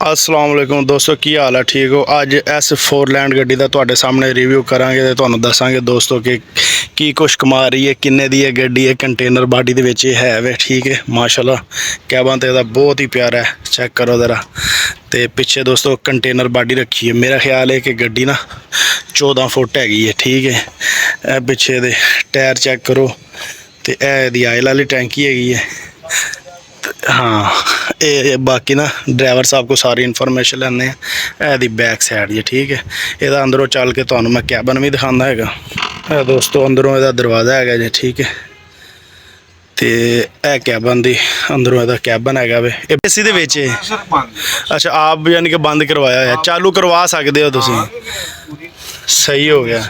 अस्सलाम वालेकुम दोस्तों, की हाल है? ठीक हो? अज S4 लैंड गड्डी का तुहाडे सामने रिव्यू करांगे ते तुहानूं दसांगे दोस्तों कि की कुछ कमा रही है, किन्ने दी है गड्डी है। कंटेनर बाडी दे विच है वे, ठीक है माशाल्लाह। कैबन तो बहुत ही प्यारा है, चेक करो ज़रा। तो पिछे दोस्तों कंटेनर बाडी रखी है। मेरा ख्याल है कि गड्डी ना 14 फुट हैगी है, ठीक है। पिछे दे टायर चेक करो तो यह आयल वाली टैंकी हैगी है। हाँ, ये बाकी ना ड्राइवर साहब को सारी इन्फॉर्मेशन लैने दी बैक साइड जी, ठीक है। यदा अंदरों चल के तुहानूं मैं कैबन भी दिखाना है दोस्तों। अंदरों यदा दरवाज़ा है जी, ठीक है। तो यह कैबन दी अंदरों यदा कैबन है वे एसी दे विच है। अच्छा, आप यानी कि बंद करवाया है, चालू करवा सकते हो तुसीं। सही हो गया।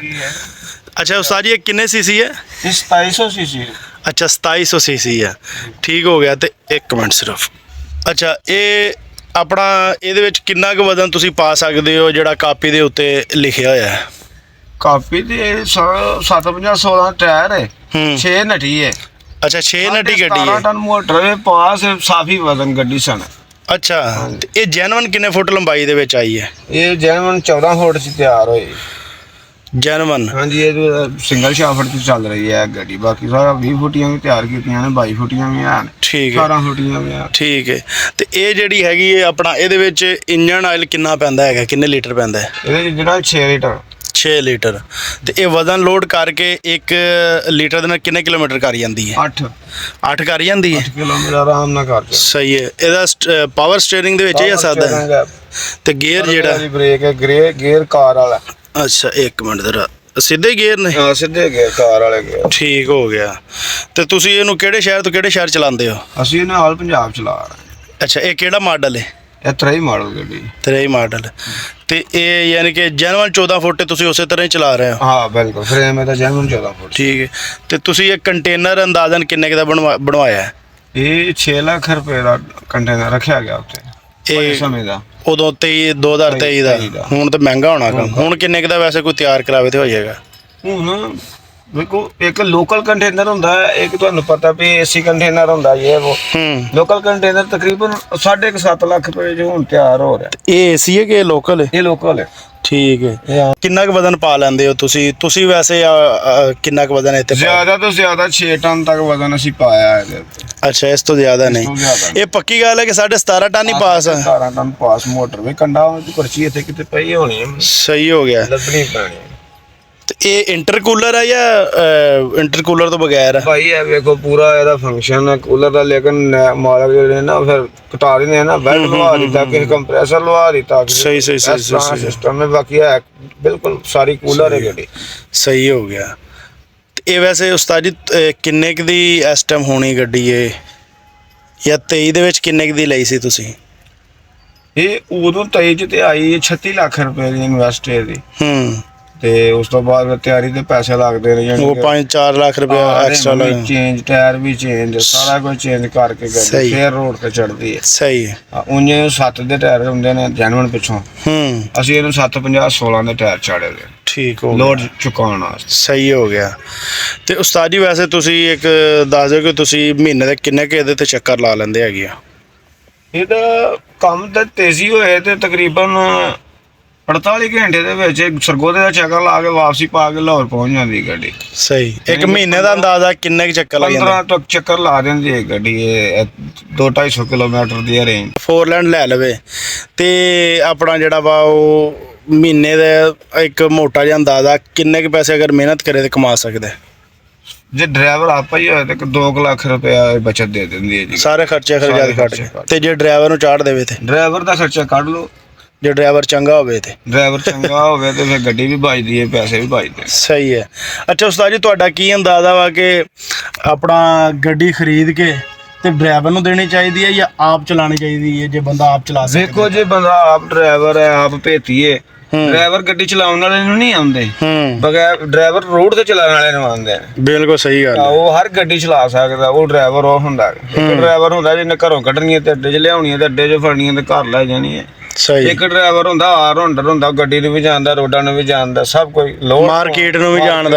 अच्छा उस्ताद जी, ये किन्ने सीसी है? 2700 सीसी। अच्छा 2700 सीसी है, ठीक हो गया। तो एक मिनट सिर्फ। अच्छा, ये अपना ये किन्ना क वजन तुसी पा सकते हो जिहड़ा कापी दे उत्ते लिखिया होया है? कापी दे 750-16 टायर है, 6 नटी है। अच्छा 6 नटी गड्डी है, 17 टन मोटर है, पास साफी वजन गड्डी सन। अच्छा, ते ये जेनवन किन्ने फुट लंबाई दे विच आई है? ये जेनवन 14 फुट से तैयार होई। जेनवन? हाँ जी, ये सिंगल शाफ्ट से चल रही है गड्डी। बाकी सारा 20 फुटियां भी तैयार कीतियां ने, 22 फुटियां भी हैं, ठीक है, 18 फुटियां भी हैं, ठीक है। तो ये जिहड़ी हैगी है अपना इहदे विच इंजन ऑयल किन्ना पैंदा हैगा, किन्ने लीटर पैंदा है? ਇਹਦੇ ਜਿਹੜਾ 6 ਲੀਟਰ। 6 लीटर। तो ये वजन लोड करके 1 लीटर दे नाल किन्ने किलोमीटर कर जाती है? 8 कर जाती है। 8 किलोमीटर आराम ना कर। सही है। ਇਹਦਾ पावर स्टीयरिंग दे विच या सादा है? ते गियर जेड़ा ब्रेक है, गियर कार वाला। अच्छा एक मिनट जरा, सीधे गियर ने? हाँ सीधे गियर, कार वाले गियर। ठीक हो गया। तो तुसी ਇਹਨੂੰ ਕਿਹੜੇ ਸ਼ਹਿਰ ਤੋਂ ਕਿਹੜੇ ਸ਼ਹਿਰ ਚਲਾਉਂਦੇ ਹੋ? ਅਸੀਂ ਇਹਨੂੰ ਹਾਲ ਪੰਜਾਬ ਚਲਾ ਰਹੇ। ਅੱਛਾ, ਇਹ ਕਿਹੜਾ ਮਾਡਲ ਹੈ? ਇਹ 3 ਮਾਡਲ ਗੱਡੀ। 3 ਮਾਡਲ। ਤੇ ਇਹ ਯਾਨੀ ਕਿ ਜਨਵਨ 14 ਫੁੱਟ ਤੇ ਤੁਸੀਂ ਉਸੇ ਤਰ੍ਹਾਂ ਹੀ ਚਲਾ ਰਹੇ ਹੋ? ਹਾਂ ਬਿਲਕੁਲ, ਫਰੇਮ ਇਹਦਾ ਜਨਵਨ 14 ਫੁੱਟ। ਠੀਕ ਹੈ। ਤੇ ਤੁਸੀਂ ਇਹ ਕੰਟੇਨਰ ਅੰਦਾਜ਼ਨ ਕਿੰਨੇ ਕੁ ਦਾ ਬਣਵਾਇਆ ਹੈ? ਇਹ 6 ਲੱਖ ਰੁਪਏ ਦਾ ਕੰਟੇਨਰ ਰੱਖਿਆ ਗਿਆ ਉੱਤੇ। ਇਹ ਸਮੇਂ ਦਾ ਉਦੋਂ 2023 ਦਾ। ਹੁਣ ਤਾਂ ਮਹਿੰਗਾ ਹੋਣਾ ਕੰਮ। ਹੁਣ ਕਿੰਨੇ ਕੁ ਦਾ ਵੈਸੇ ਕੋਈ ਤਿਆਰ ਕਰਾਵੇ ਤੇ ਹੋ ਜਾਏਗਾ? ਹੁਣ ਵੇਖੋ, ਇੱਕ ਲੋਕਲ ਕੰਟੇਨਰ ਹੁੰਦਾ ਹੈ, ਇੱਕ ਤੁਹਾਨੂੰ ਪਤਾ ਵੀ ਏਸੀ ਕੰਟੇਨਰ ਹੁੰਦਾ ਇਹ ਉਹ। ਲੋਕਲ ਕੰਟੇਨਰ ਤਕਰੀਬਨ 7.5 ਲੱਖ ਰੁਪਏ ਜੋ ਹੁਣ ਤਿਆਰ ਹੋ ਰਿਹਾ। ਇਹ ਏਸੀ ਹੈ ਕਿ ਲੋਕਲ ਹੈ? ਇਹ ਲੋਕਲ ਹੈ। ਠੀਕ ਹੈ। ਕਿੰਨਾ ਕੁ ਵਜ਼ਨ ਪਾ ਲੈਂਦੇ ਹੋ ਤੁਸੀਂ ਵੈਸੇ ਕਿੰਨਾ ਕੁ ਵਜ਼ਨ ਇੱਥੇ? ਜ਼ਿਆਦਾ ਤੋਂ ਜ਼ਿਆਦਾ 6 ਟਨ ਤੱਕ ਵਜ਼ਨ ਅਸੀਂ ਪਾਇਆ ਹੈ। ਅੱਛਾ, ਇਸ ਤੋਂ ਜ਼ਿਆਦਾ ਨਹੀਂ? ਇਹ ਪੱਕੀ ਗੱਲ ਹੈ ਕਿ 17.5 ਟਨ ਹੀ ਪਾਸ ਹੈ? 17 ਟਨ ਪਾਸ ਮੋਟਰ ਵੀ ਕੰਡਾ ਪਰਚੀ ਇੱਥੇ ਕਿਤੇ ਪਈ ਹੋਣੀ ਹੈ। ਸਹੀ ਹੋ ਗਿਆ। ਲੱਭਣੀ ਪੈਣੀ। ਇਹ ਇੰਟਰਕੂਲਰ ਹੈ ਜਾਂ ਇੰਟਰਕੂਲਰ ਤੋਂ ਬਗੈਰ ਹੈ? ਭਾਈ ਇਹ ਵੇਖੋ ਪੂਰਾ ਇਹਦਾ ਫੰਕਸ਼ਨ ਹੈ ਕੂਲਰ ਦਾ, ਲੇਕਿਨ ਮਾਲਕ ਜਿਹੜੇ ਨਾ ਫਿਰ ਘਟਾ ਰਹੇ ਨੇ ਨਾ, ਬੈਲਟ ਲਵਾ ਦਿੱਤਾ, ਕਿਸੇ ਕੰਪਰੈਸਰ ਲਵਾ ਦਿੱਤਾ। ਸਹੀ ਸਿਸਟਮ ਹੈ। ਬਾਕੀ ਹੈ ਬਿਲਕੁਲ ਸਾਰੀ ਕੂਲਰ ਹੈ ਗੱਡੀ। ਸਹੀ ਹੋ ਗਿਆ। ਇਹ ਵੈਸੇ ਉਸਤਾਦ ਜੀ ਕਿੰਨੇ ਕੁ ਦੀ ਇਸ ਟਾਈਮ ਹੋਣੀ ਗੱਡੀ ਇਹ, ਜਾਂ 23 ਦੇ ਵਿੱਚ ਕਿੰਨੇ ਕੁ ਦੀ ਲਈ ਸੀ ਤੁਸੀਂ? ਇਹ ਉਦੋਂ 23 ਚ ਤੇ ਆਈ 36 ਲੱਖ ਰੁਪਏ ਦੀ ਇਨਵੈਸਟ ਇਹਦੀ। ਤੇ ਉਸ ਤੋਂ ਬਾਅਦ ਤਿਆਰੀ ਦੇ ਪੈਸੇ ਲੱਗਦੇ ਨੇ, ਉਹ 5-4 ਲੱਖ ਰੁਪਏ ਐਕਸਟਰਾ ਲੱਗ। ਚੇਂਜ ਟਾਇਰ ਵੀ ਚੇਂਜ, ਸਾਰਾ ਕੁਝ ਚੇਂਜ ਕਰਕੇ ਗੱਡੀ ਫੇਰ ਰੋਡ ਤੇ ਚੜਦੀ ਹੈ। ਸਹੀ ਹੈ। ਉਂਝ 7 ਦੇ ਟਾਇਰ ਹੁੰਦੇ ਨੇ ਜੈਨੂਅਨ ਪਿੱਛੋਂ। ਅਸੀਂ ਇਹਨੂੰ 750-16 ਦੇ ਟਾਇਰ ਚਾੜੇ ਦੇ। ਠੀਕ ਹੋ ਗਿਆ, ਲੋਡ ਚੁਕਾਉਣ ਵਾਸਤੇ। ਸਹੀ ਹੋ ਗਿਆ। ਤੇ ਉਸਤਾਦ ਜੀ ਵੈਸੇ ਤੁਸੀਂ ਇੱਕ ਦੱਸ ਦਿਓ ਕਿ ਤੁਸੀਂ ਮਹੀਨੇ ਦੇ ਕਿੰਨੇ ਕੁ ਇਹਦੇ ਤੇ ਚੱਕਰ ਲਾ ਲੈਂਦੇ ਹੈਗੇ ਆ? ਇਹਦਾ ਕੰਮ ਤਾਂ ਤੇਜ਼ੀ ਹੋਏ ਤੇ ਤਕਰੀਬਨ 48 ਘੰਟੇ ਦੇ ਵਿੱਚ ਸਰਗੋਦੇ ਦਾ ਚੱਕਰ ਲਾ ਕੇ ਵਾਪਸੀ ਪਾ ਕੇ ਲਾਹੌਰ ਪਹੁੰਚ ਜਾਂਦੀ ਗੱਡੀ। ਸਹੀ। ਇੱਕ ਮਹੀਨੇ ਦਾ ਅੰਦਾਜ਼ਾ ਕਿੰਨੇ ਕੁ ਚੱਕਰ ਲੱਗ ਜਾਂਦੇ? 15 ਤੱਕ ਚੱਕਰ ਲਾ ਦਿੰਦੀ ਹੈ ਗੱਡੀ। ਇਹ 200-250 ਕਿਲੋਮੀਟਰ ਦੀ ਰੇਂਜ। 4 ਲੈਂਡ ਲੈ ਲਵੇ ਤੇ ਆਪਣਾ ਜਿਹੜਾ ਵਾ ਉਹ ਮਹੀਨੇ ਦਾ ਇੱਕ ਮੋਟਾ ਜਿਹਾ ਅੰਦਾਜ਼ਾ ਕਿੰਨੇ ਕੁ ਪੈਸੇ ਅਗਰ ਮਿਹਨਤ ਕਰੇ ਤੇ ਕਮਾ ਸਕਦਾ? ਜੇ ਡਰਾਈਵਰ ਆਪਾ ਹੀ ਹੋਏ ਤੇ 2 ਲੱਖ ਰੁਪਏ ਬਚਤ ਦੇ ਦਿੰਦੀ ਹੈ ਜੀ, ਸਾਰੇ ਖਰਚੇ ਖਰਚਾ ਕੱਢ ਕੇ। ਤੇ ਜੇ ਡਰਾਈਵਰ ਨੂੰ ਚਾੜ ਦੇਵੇ ਤੇ ਡਰਾਈਵਰ ਦਾ ਖਰਚਾ ਕੱਢ ਲਓ। ਜੇ ਡਰਾਈਵਰ ਚੰਗਾ ਹੋਵੇ ਤੇ ਫਿਰ ਗੱਡੀ ਵੀ ਬਚਦੀ ਹੈ, ਪੈਸੇ ਵੀ ਬਚਦੇ। ਸਹੀ ਹੈ। ਅੱਛਾ ਉਸਤਾਦ ਜੀ, ਤੁਹਾਡਾ ਕੀ ਅੰਦਾਜ਼ਾ ਵਾ ਕਿ ਆਪਣਾ ਗੱਡੀ ਖਰੀਦ ਕੇ ਤੇ ਡਰਾਈਵਰ ਨੂੰ ਦੇਣੀ ਚਾਹੀਦੀ ਹੈ ਜਾਂ ਆਪ ਚਲਾਉਣੀ ਚਾਹੀਦੀ ਹੈ? ਜੇ ਬੰਦਾ ਆਪ ਚਲਾ ਸਕੇ। ਦੇਖੋ, ਜੇ ਬੰਦਾ ਆਪ ਡਰਾਈਵਰ ਹੈ, ਆਪ ਭੇਤੀਏ, ਡਰਾਈਵਰ ਗੱਡੀ ਚਲਾਉਣ ਵਾਲੇ ਨੂੰ ਨਹੀਂ ਆਉਂਦੇ, ਬਗੈਰ ਡਰਾਈਵਰ ਰੋਡ ਤੇ ਚਲਾਉਣ ਵਾਲੇ ਨੂੰ ਆਉਂਦੇ। ਬਿਲਕੁਲ ਸਹੀ ਗੱਲ। ਉਹ ਹਰ ਗੱਡੀ ਚਲਾ ਸਕਦਾ, ਉਹ ਡਰਾਈਵਰ ਉਹ ਹੁੰਦਾ। ਇੱਕ ਡਰਾਈਵਰ ਹੁੰਦਾ ਜਿਹਨੇ ਘਰੋਂ ਕੱਢਣੀ ਹੈ ਤੇ ਅੱਡੇ 'ਚ ਲਿਆਉਣੀ ਹੈ, ਤੇ ਅੱਡੇ 'ਚ ਫੜਨੀ ਹੈ ਤੇ ਘਰ ਲੈ ਜਾਣੀ ਹੈ। ਸਹੀ। ਇੱਕ ਡਰਾਈਵਰ ਹੁੰਦਾ ਆਲਰਾਊਂਡਰ ਹੁੰਦਾ, ਗੱਡੀ ਨੂੰ ਵੀ ਜਾਣਦਾ, ਰੋਡਾਂ ਨੂੰ ਵੀ ਜਾਣਦਾ, ਸਭ ਕੋਈ, ਮਾਰਕੀਟ ਨੂੰ ਵੀ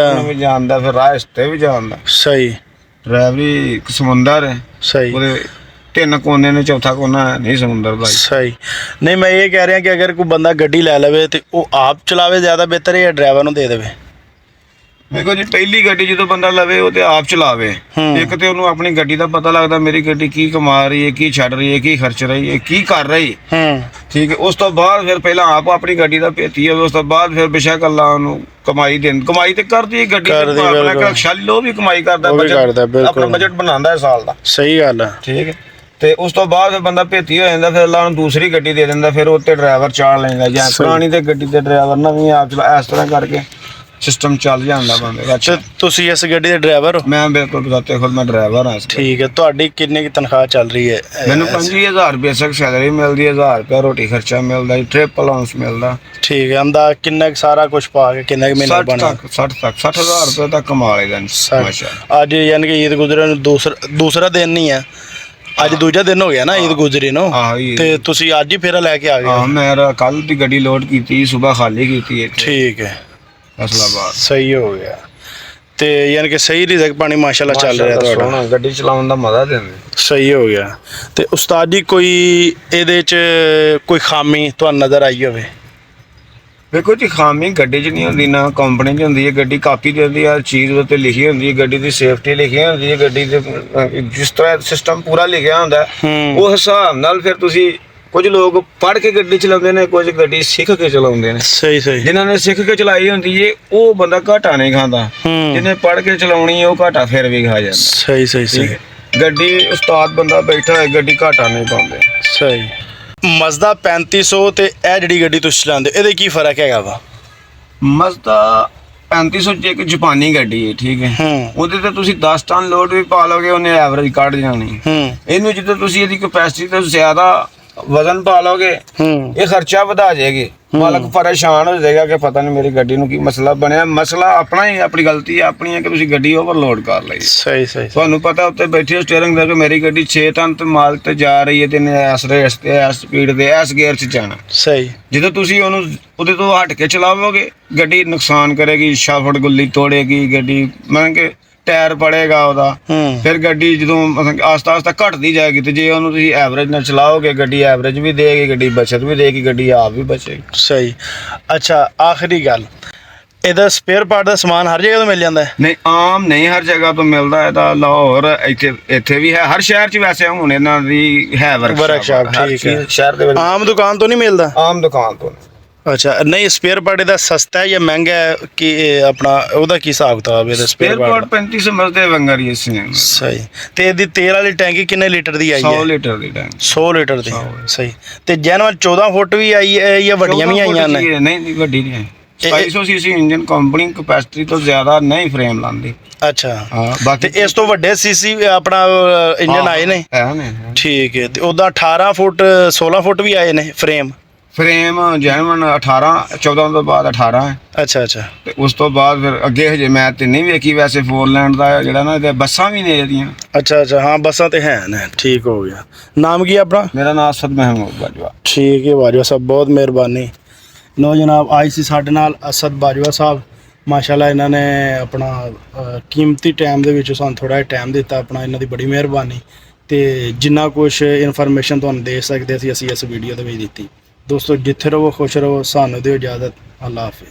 ਜਾਣਦਾ, ਫਿਰ ਰਾਸਤੇ ਵੀ ਜਾਣਦਾ। ਸਹੀ। ਡਰਾਈਵਰੀ ਇੱਕ ਸਮੁੰਦਰ ਹੈ। ਸਹੀ। ਉਹਦੇ 3 ਕੋਨੇ ਨੇ, ਚੌਥਾ ਕੋਨਾ ਹੈ ਨਹੀਂ ਸਮੁੰਦਰ ਦਾ ਜੀ। ਸਹੀ। ਨਹੀਂ ਮੈਂ ਇਹ ਕਹਿ ਰਿਹਾ ਕਿ ਅਗਰ ਕੋਈ ਬੰਦਾ ਗੱਡੀ ਲੈ ਲਵੇ ਤੇ ਉਹ ਆਪ ਚਲਾਵੇ ਜ਼ਿਆਦਾ ਬਿਹਤਰ ਹੈ ਜਾਂ ਡਰਾਈਵਰ ਨੂੰ ਦੇ ਦੇਵੇ? ਦੇਖੋ ਜੀ, ਪਹਿਲੀ ਗੱਡੀ ਜਦੋਂ ਬੰਦਾ ਲਵੇ ਉਹ ਤੇ ਆਪ ਚਲਾਵੇ। ਇੱਕ ਤੇ ਉਹਨੂੰ ਆਪਣੀ ਗੱਡੀ ਦਾ ਪਤਾ ਲੱਗਦਾ, ਮੇਰੀ ਗੱਡੀ ਕੀ ਕਮਾ ਰਹੀ ਹੈ, ਕੀ ਛੱਡ ਰਹੀ ਹੈ, ਕੀ ਖਰਚ ਰਹੀ ਹੈ, ਕੀ ਕਰ ਰਹੀ, ਠੀਕ ਹੈ। ਉਸ ਤੋਂ ਬਾਅਦ ਫਿਰ ਪਹਿਲਾਂ ਆਪ ਆਪਣੀ ਗੱਡੀ ਦਾ ਭੇਤੀ ਹੋਵੇ, ਉਸ ਤੋਂ ਬਾਅਦ ਫਿਰ ਬੇਸ਼ੱਕ ਅੱਲਾ ਉਹਨੂੰ ਕਮਾਈ ਤੇ ਕਰਦੀ ਹੈ ਗੱਡੀ, ਆਪਣਾ ਸ਼ਾਲੀ ਉਹ ਵੀ ਕਮਾਈ ਕਰਦਾ, ਆਪਣਾ ਬਜਟ ਬਣਾਉਂਦਾ ਹੈ ਸਾਲ ਦਾ। ਸਹੀ ਗੱਲ ਹੈ, ਠੀਕ ਹੈ। ਤੇ ਉਸ ਤੋਂ ਬਾਅਦ ਫਿਰ ਬੰਦਾ ਭੇਤੀ ਹੋ ਜਾਂਦਾ, ਫਿਰ ਅੱਲਾ ਨੂੰ ਦੂਸਰੀ ਗੱਡੀ ਦੇ ਦਿੰਦਾ, ਫਿਰ ਉੱਤੇ ਡਰਾਈਵਰ ਚਾੜ ਲੈਂਦਾ, ਜਾਂ ਪੁਰਾਣੀ ਤੇ ਗੱਡੀ ਤੇ ਡਰਾਈਵਰ ਨਵੀਂ ਆਪ ਚਲਾ, ਇਸ ਤਰ੍ਹਾਂ ਕਰਕੇ ਸਿਸਟਮ ਚੱਲ ਜਾਂਦਾ ਬੰਦੇ ਦਾ। ਅੱਛਾ, ਤੁਸੀਂ ਇਸ ਗੱਡੀ ਦੇ ਡਰਾਈਵਰ ਹੋ? ਮੈਂ ਬਿਲਕੁਲ ਬਤਾਤੇ ਖੁਦ ਮੈਂ ਡਰਾਈਵਰ ਹਾਂ। ਠੀਕ ਹੈ। ਤੁਹਾਡੀ ਕਿੰਨੀ ਕੀ ਤਨਖਾਹ ਚੱਲ ਰਹੀ ਹੈ? ਮੈਨੂੰ 25,000 ਬੇਸਿਕ ਸੈਲਰੀ ਮਿਲਦੀ ਹੈ, 1000 ਰੁਪਇਆ ਰੋਟੀ ਖਰਚਾ ਮਿਲਦਾ ਜੀ, ਟ੍ਰਿਪ ਅਲਾਉਂਸ ਮਿਲਦਾ। ਠੀਕ ਹੈ। ਅੰਦਾ ਕਿੰਨਾ ਸਾਰਾ ਕੁਝ ਪਾ ਕੇ ਕਿੰਨਾ ਮਹੀਨਾ ਬਣਾ? 60,000 ਰੁਪਏ ਤੱਕ ਕਮਾ ਲੇਗਾ ਮਾਸ਼ਾਅੱਲਾ। ਅੱਜ ਯਾਨੀ ਕਿ ਈਦ ਗੁਜ਼ਰੇ ਨੂੰ ਦੂਸਰਾ ਦਿਨ ਨਹੀਂ ਹੈ, ਅੱਜ ਦੂਜਾ ਦਿਨ ਹੋ ਗਿਆ ਨਾ ਈਦ ਗੁਜ਼ਰੀ ਨੂੰ, ਤੇ ਤੁਸੀਂ ਅੱਜ ਹੀ ਫੇਰਾ ਲੈ ਕੇ ਆ ਗਏ? ਹਾਂ, ਮੈਂ ਕੱਲ ਦੀ ਗੱਡੀ ਲੋਡ ਕੀਤੀ, ਸਵੇਰ ਖਾਲੀ ਕੀਤੀ ਹੈ। ਠੀਕ ਹੈ, ਫੈਸਲਾਬਾਦ। ਸਹੀ ਹੋ ਗਿਆ। ਤੇ ਯਾਨੀ ਕਿ ਸਹੀ ਰਿਜ਼ਕ ਪਾਣੀ ਮਾਸ਼ਾਅੱਲਾ ਚੱਲ ਰਿਹਾ ਤੁਹਾਡਾ? ਗੱਡੀ ਚਲਾਉਣ ਦਾ ਮਜ਼ਾ ਦਿੰਦੇ। ਸਹੀ ਹੋ ਗਿਆ। ਤੇ ਉਸਤਾਦ ਜੀ, ਕੋਈ ਇਹਦੇ 'ਚ ਕੋਈ ਖਾਮੀ ਤੁਹਾਨੂੰ ਨਜ਼ਰ ਆਈ ਹੋਵੇ? ਵੇਖੋ ਜੀ, ਖਾਮੀ ਗੱਡੀ 'ਚ ਨਹੀਂ ਹੁੰਦੀ, ਨਾ ਕੰਪਨੀ 'ਚ ਹੁੰਦੀ ਹੈ। ਗੱਡੀ ਕਾਪੀ ਤੇ ਹੁੰਦੀ ਹੈ, ਚੀਜ਼ ਉੱਤੇ ਲਿਖੀ ਹੁੰਦੀ ਹੈ, ਗੱਡੀ ਦੀ ਸੇਫਟੀ ਲਿਖੀ ਹੁੰਦੀ ਹੈ, ਗੱਡੀ ਦੇ ਜਿਸ ਤਰ੍ਹਾਂ ਸਿਸਟਮ ਪੂਰਾ ਲਿਖਿਆ ਹੁੰਦਾ, ਉਹ ਹਿਸਾਬ ਨਾਲ ਫਿਰ ਤੁਸੀਂ। ਕੁਝ ਲੋਕ ਪੜ੍ਹ ਕੇ ਗੱਡੀ ਚਲਾਉਂਦੇ ਨੇ, ਕੁਝ ਗੱਡੀ ਸਿੱਖ ਕੇ ਚਲਾਉਂਦੇ ਨੇ। ਸਹੀ ਸਹੀ। ਜਿਨ੍ਹਾਂ ਨੇ ਸਿੱਖ ਕੇ ਚਲਾਈ ਹੁੰਦੀ ਏ ਉਹ ਬੰਦਾ ਘਾਟਾ ਨਹੀਂ ਖਾਂਦਾ, ਜਿਹਨੇ ਪੜ੍ਹ ਕੇ ਚਲਾਉਣੀ ਉਹ ਘਾਟਾ ਫਿਰ ਵੀ ਖਾ ਜਾਂਦਾ। ਸਹੀ ਸਹੀ ਸਹੀ। ਗੱਡੀ ਉਸਤਾਦ ਬੰਦਾ ਬੈਠਾ ਹੋਏ, ਗੱਡੀ ਘਾਟਾ ਨਹੀਂ ਪਾਉਂਦੇ। ਸਹੀ। ਮਜ਼ਦਾ 3500 ਤੇ ਇਹ ਜਿਹੜੀ ਗੱਡੀ ਤੁਸੀਂ ਚਲਾਉਂਦੇ ਇਹਦੇ ਕੀ ਫਰਕ ਹੈਗਾ ਵਾ? ਮਜ਼ਦਾ 3500 ਚ ਇੱਕ ਜਾਪਾਨੀ ਗੱਡੀ ਹੈ, ਠੀਕ ਹੈ। ਉਹਦੇ ਤੇ ਤੁਸੀਂ 10 ਟਨ ਲੋਡ ਵੀ ਪਾ ਲਓਗੇ, ਉਹਨੇ ਐਵਰੇਜ ਕੱਢ ਜਾਣੀ। ਇਹਨੂੰ ਜਦੋਂ ਤੁਸੀਂ ਇਹਦੀ ਕਪੈਸਿਟੀ ਤੋਂ ਜ਼ਿਆਦਾ ਵਜ਼ਨ ਪਾ ਲਓਗੇ, ਇਹ ਖਰਚਾ ਵਧਾ ਜਾਏਗੀ। ਮਾਲਕ ਪਰੇਸ਼ਾਨ ਹੋ ਜਾਏਗਾ ਕਿ ਪਤਾ ਨਹੀਂ ਮੇਰੀ ਗੱਡੀ ਨੂੰ ਕੀ ਮਸਲਾ ਬਣਿਆ। ਮਸਲਾ ਆਪਣਾ ਹੀ, ਆਪਣੀ ਗਲਤੀ ਆਪਣੀ ਹੈ ਕਿ ਤੁਸੀਂ ਗੱਡੀ ਓਵਰਲੋਡ ਕਰ ਲਈ। ਸਹੀ ਸਹੀ। ਤੁਹਾਨੂੰ ਪਤਾ ਉੱਤੇ ਬੈਠੇ ਸਟੀਅਰਿੰਗ ਦੇ ਕਿ ਮੇਰੀ ਗੱਡੀ 6 ਟਨ ਤੇ ਮਾਲ ਤੇ ਜਾ ਰਹੀ ਹੈ, ਤੇ ਇਹਨੇ ਇਸ ਰੇਸ ਤੇ, ਇਸ ਸਪੀਡ ਤੇ, ਇਸ ਗੇਅਰ 'ਚ ਜਾਣਾ। ਸਹੀ। ਜਦੋਂ ਤੁਸੀਂ ਉਹਨੂੰ ਉਹਦੇ ਤੋਂ ਹਟ ਕੇ ਚਲਾਵੋਗੇ, ਗੱਡੀ ਨੁਕਸਾਨ ਕਰੇਗੀ, ਸ਼ਾਫਟ ਗੁੱਲੀ ਤੋੜੇਗੀ ਗੱਡੀ, ਮਤਲਬ ਕਿ ਟਾਇਰ ਪੜੇਗਾ ਉਹਦਾ। ਫਿਰ ਗੱਡੀ ਜਦੋਂ ਮਤਲਬ ਆਸਤਾ ਆਸਤਾ ਘਟਦੀ ਜਾਏਗੀ, ਤੇ ਜੇ ਉਹਨੂੰ ਤੁਸੀਂ ਐਵਰੇਜ ਨਾਲ ਚਲਾਓਗੇ, ਗੱਡੀ ਐਵਰੇਜ ਵੀ ਦੇਗੀ, ਗੱਡੀ ਬਚਤ ਵੀ ਦੇਗੀ, ਗੱਡੀ ਆਪ ਵੀ ਬਚੇਗੀ। ਸਹੀ। ਅੱਛਾ, ਆਖਰੀ ਗੱਲ, ਇਹਦਾ ਸਪੇਅਰ ਪਾਰਟ ਦਾ ਸਮਾਨ ਹਰ ਜਗ੍ਹਾ ਤੋਂ ਮਿਲ ਜਾਂਦਾ ਹੈ? ਨਹੀਂ, ਆਮ ਨਹੀਂ ਹਰ ਜਗ੍ਹਾ ਤੋਂ ਮਿਲਦਾ। ਇਹਦਾ ਲਾਹੌਰ ਇੱਥੇ ਵੀ ਹੈ, ਹਰ ਸ਼ਹਿਰ 'ਚ ਵੈਸੇ ਹੁਣ ਇਹਨਾਂ ਦੀ ਹੈ ਵਰਕਸ਼ਾਪ। ਠੀਕ ਹੈ। ਸ਼ਹਿਰ ਦੇ ਵਿੱਚ ਆਮ ਦੁਕਾਨ ਤੋਂ ਨਹੀਂ ਮਿਲਦਾ? ਆਮ ਦੁਕਾਨ ਤੋਂ। ਅੱਛਾ। ਨਹੀਂ, ਸਪੇਅਰ ਪਾਰਟ ਇਹਦਾ ਸਸਤਾ ਹੈ ਜਾਂ ਮਹਿੰਗਾ ਹੈ ਕਿ ਆਪਣਾ ਉਹਦਾ ਕੀ ਹਿਸਾਬ ਕਿਤਾਬ? ਇਹਦਾ ਸਪੇਅਰ ਪਾਰਟ 3500 ਮਿਲਦੇ ਵੰਗਰ ਹੀ ਸੀ। ਸਹੀ। ਤੇ ਇਹਦੀ ਤੇਲ ਵਾਲੀ ਟੈਂਕੀ ਕਿੰਨੇ ਲੀਟਰ ਦੀ ਆਈ ਹੈ? 100 ਲੀਟਰ ਦੀ ਟੈਂਕ। 100 ਲੀਟਰ ਦੀ। ਸਹੀ। ਤੇ ਜੈਨੂਅਲ 14 ਫੁੱਟ ਵੀ ਆਈ ਹੈ ਜਾਂ ਵੱਡੀਆਂ ਵੀ ਆਈਆਂ ਨੇ? ਨਹੀਂ, ਵੱਡੀ ਨਹੀਂ ਹੈ। 2200 ਸੀਸੀ ਇੰਜਨ, ਕੰਪਨੀ ਕਪੈਸਿਟੀ ਤੋਂ ਜ਼ਿਆਦਾ ਨਹੀਂ ਫਰੇਮ ਲਾਉਂਦੀ। ਅੱਛਾ। ਹਾਂ, ਬਾਕੀ ਤੇ ਇਸ ਤੋਂ ਵੱਡੇ ਸੀਸੀ ਆਪਣਾ ਇੰਜਨ ਆਏ ਨੇ? ਠੀਕ ਹੈ। ਤੇ ਉਹਦਾ 18 ਫੁੱਟ 16 ਫੁੱਟ ਵੀ ਆਏ ਨੇ ਫਰੇਮ ਜੈਨੂਅਨ 18, 14 ਤੋਂ ਬਾਅਦ 18 ਹੈ। ਅੱਛਾ ਅੱਛਾ। ਤੇ ਉਸ ਤੋਂ ਬਾਅਦ ਫਿਰ ਅੱਗੇ ਹਜੇ ਮੈਂ ਤੇ ਨਹੀਂ ਵੇਖੀ, ਵੈਸੇ ਫੋਰਲੈਂਡ ਦਾ ਜਿਹੜਾ ਨਾ ਇਹਦੇ ਬੱਸਾਂ ਵੀ ਨੇ ਇਹਦੀਆਂ। ਅੱਛਾ ਅੱਛਾ। ਹਾਂ, ਬੱਸਾਂ ਤੇ ਹੈ ਨੇ। ਠੀਕ ਹੋ ਗਿਆ। ਨਾਮ ਕੀ ਆਪਣਾ? ਮੇਰਾ ਨਾਮ ਅਸਦ ਮਹਿਮੂਦ ਬਾਜਵਾ। ਠੀਕ ਹੈ ਬਾਜਵਾ ਸਾਹਿਬ, ਬਹੁਤ ਮਿਹਰਬਾਨੀ। ਲੋ ਜਨਾਬ, ਆਈ ਸੀ ਸਾਡੇ ਨਾਲ ਅਸਦ ਬਾਜਵਾ ਸਾਹਿਬ, ਮਾਸ਼ਾਅੱਲਾ ਇਹਨਾਂ ਨੇ ਆਪਣਾ ਕੀਮਤੀ ਟਾਈਮ ਦੇ ਵਿੱਚ ਸਾਨੂੰ ਥੋੜ੍ਹਾ ਜਿਹਾ ਟਾਈਮ ਦਿੱਤਾ ਆਪਣਾ, ਇਹਨਾਂ ਦੀ ਬੜੀ ਮਿਹਰਬਾਨੀ। ਤੇ ਜਿੰਨਾ ਕੁਛ ਇਨਫੋਰਮੇਸ਼ਨ ਤੁਹਾਨੂੰ ਦੇ ਸਕਦੇ ਅਸੀਂ ਇਸ ਵੀਡੀਓ ਦੇ ਵਿੱਚ ਦਿੱਤੀ। ਦੋਸਤੋ, ਜਿੱਥੇ ਰਹੋ ਖੁਸ਼ ਰਹੋ, ਸਾਨੂੰ ਦਿਓ ਇਜਾਜ਼ਤ। ਅੱਲਾ ਹਾਫਿਜ਼।